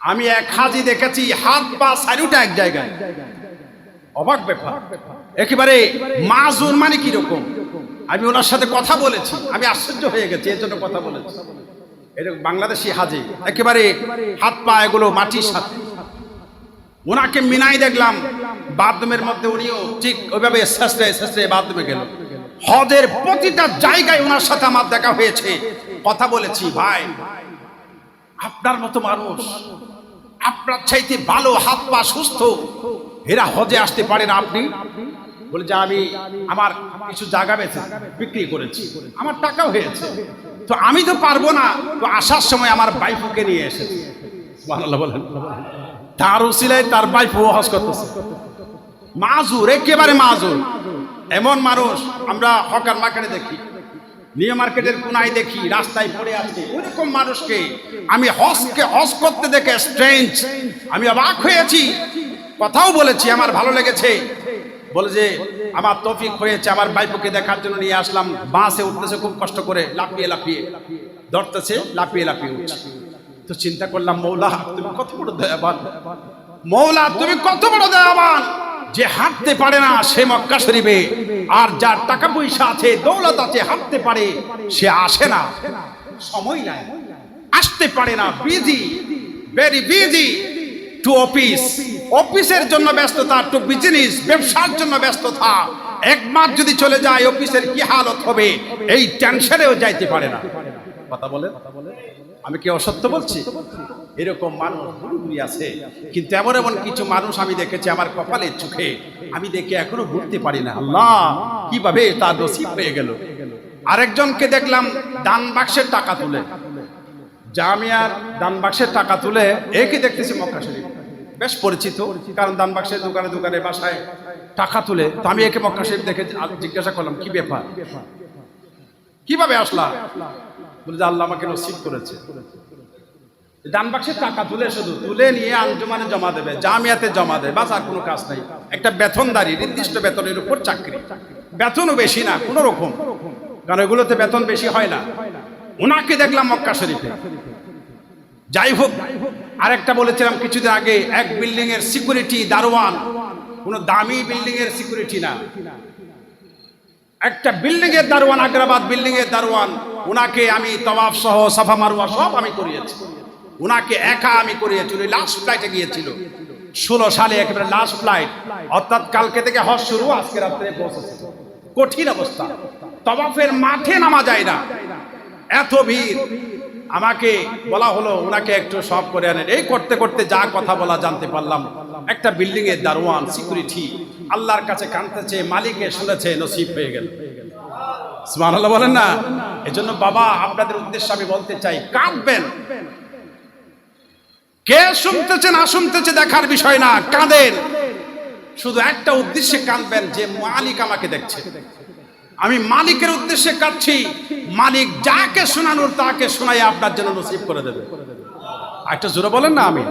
আমি এক হাজি দেখেছি হাত পা সাইরুটা এক জায়গায়, অবাক ব্যাপার। একেবারে মাজুন মানে কি রকম, আমি ওনার সাথে কথা বলেছি, আমি আশ্চর্য হয়ে গেছি, এর জন্য কথা বলেছি। এটা বাংলাদেশি হাজি, একেবারে হাত পা এগুলো মাটির সাথে। ওনাকে মিনাই দেখলাম বাথরুমের মধ্যে, উনিও ঠিক ওইভাবে শেষে শেষে বাথরুমে গেল। হজের প্রতিটা জায়গায় ওনার সাথে আমার দেখা হয়েছে, কথা বলেছি। ভাই, আপনার মতো মানুষ, আপনার চাইতে ভালো হাত পা সুস্থ, এরা হজে আসতে পারে না। আপনি বলে যে আমি আমার কিছু জায়গা বেচে বিক্রি করেছি, আমার টাকাও হয়েছে, তো আমি তো পারবো না। তো আসার সময় আমার বাইফুকে নিয়ে এসেছি। সুবহানাল্লাহ বলেন। তার উসিলায় তার বাইফু হজ করতেছে। মাজুর, একেবারে মাজুর। এমন মানুষ আমরা হকার মার্কেটে দেখি, নিউ মার্কেটের কোনায় দেখি, রাস্তায় পড়ে আছে, ওরকম মানুষকে আমি হজ করতে দেখে স্ট্রেঞ্জ, আমি অবাক হয়েছি। কথাও বলেছি, আমার ভালো লেগেছে। বলে যে আমার তৌফিক হয়েছে, আমার বাইপুকে দেখার জন্য নিয়ে আসলাম। বাসে উঠতেছে খুব কষ্ট করে, লাফিয়ে লাফিয়ে ধরতেছে, লাফিয়ে লাফিয়ে উঠছে। তো চিন্তা করলাম, মৌলা তুমি কত বড় দয়াবান, মৌলা তুমি কত বড় দয়াবান, যে হাঁটতে পারে না সে মক্কা শরীফে, আর যার টাকা পয়সা আছে, দৌলত আছে, হাঁটতে পারে, সে আসে না, সময় নাই, আসতে পারে না, busy, very busy to office, অফিসের জন্য ব্যস্ততা, টু বিজনেস, ব্যবসার জন্য ব্যস্ততা। এক মাস যদি চলে যায়, অফিসের কি হালত হবে, এই টেনশনেও যাইতে পারে না। কথা বলে, আমি কি অসত্য বলছি? এরকম মানুষ দূরে আছে। কিন্তু এমন এমন কিছু মানুষ আমি দেখেছি আমার কপালের চোখে, আমি দেখে এখনো বুঝতে পারি না আল্লাহ কিভাবে তার নসিব হয়ে গেল। আরেকজনকে দেখলাম দান বাক্সের টাকা তুলে, জামিয়ার দান বাক্সের টাকা তুলে, একই দেখতেছি মক্কা শরীফ, বেশ পরিচিত, কারণ দান বাক্সের দোকানে দোকানে বাসায় টাকা তুলে। তো আমি একে মক্কা শরীফ দেখে জিজ্ঞাসা করলাম, কি ব্যাপার, কিভাবে আসলা? বলে যে আল্লাহ আমাকে নসিব করেছে। দান বাক্সের টাকা তুলে শুধু তুলে নিয়ে আঞ্জুমানে জমা দেবে, জামিয়াতে জমা দেবে, বাস, আর কোনো কাজ নাই। একটা বেতনদারি, নির্দিষ্ট বেতনের উপর চাকরি, বেতনও বেশি না কোনো রকম, কারণ এগুলোতে বেতন বেশি হয় না। ওনাকে দেখলাম মক্কা শরীফে। যাই হোক, আরেকটা বলেছিলাম কিছুদিন আগে, এক বিল্ডিং এর সিকিউরিটি দারোয়ান, কোনো দামি বিল্ডিং এর সিকিউরিটি না, একটা বিল্ডিং এর দারোয়ান, আগ্রাবাদ বিল্ডিং এর দারোয়ান। ওনাকে আমি তওয়াফ সহ সাফা মারওয়া সব আমি করিয়েছি, ওনাকে একা আমি করিয়েছি। লাস্ট ফ্লাইটে গিয়েছিল 16 সালে, একেবারে লাস্ট ফ্লাইট, অর্থাৎ কালকে থেকে হজ শুরু, আজকে রাত্রে পৌঁছেছে। কঠিন অবস্থা, তওয়াফের মাঠে নামা যায় না, এত ভিড়। আমাকে বলা হলো ওনাকে একটু সব করে আনেন। এই করতে করতে যা কথা বলা জানতে পারলাম, একটা বিল্ডিং এর দারোয়ান, সিকিউরিটি, আল্লাহর কাছে কাঁদতেছে, মালিকে শুনেছে, নসিব হয়ে গেল। সুবহানাল্লাহ বলেন না। এজন্য বাবা, আপনাদের উদ্দেশ্যে আমি বলতে চাই, কাঁদবেন। কে শুনতেছে না শুনতেছে দেখার বিষয় না, কাঁদেন। শুধু একটা উদ্দেশ্যে কাঁদবেন, যে মালিক আমাকে দেখছে, আমি মালিকের উদ্দেশ্যে কাঁদছি, মালিক যাকে শোনানোর তাকে শোনাই আপনার জন্য নসিব করে দেবে। একটা জোরে বলেন না আমি।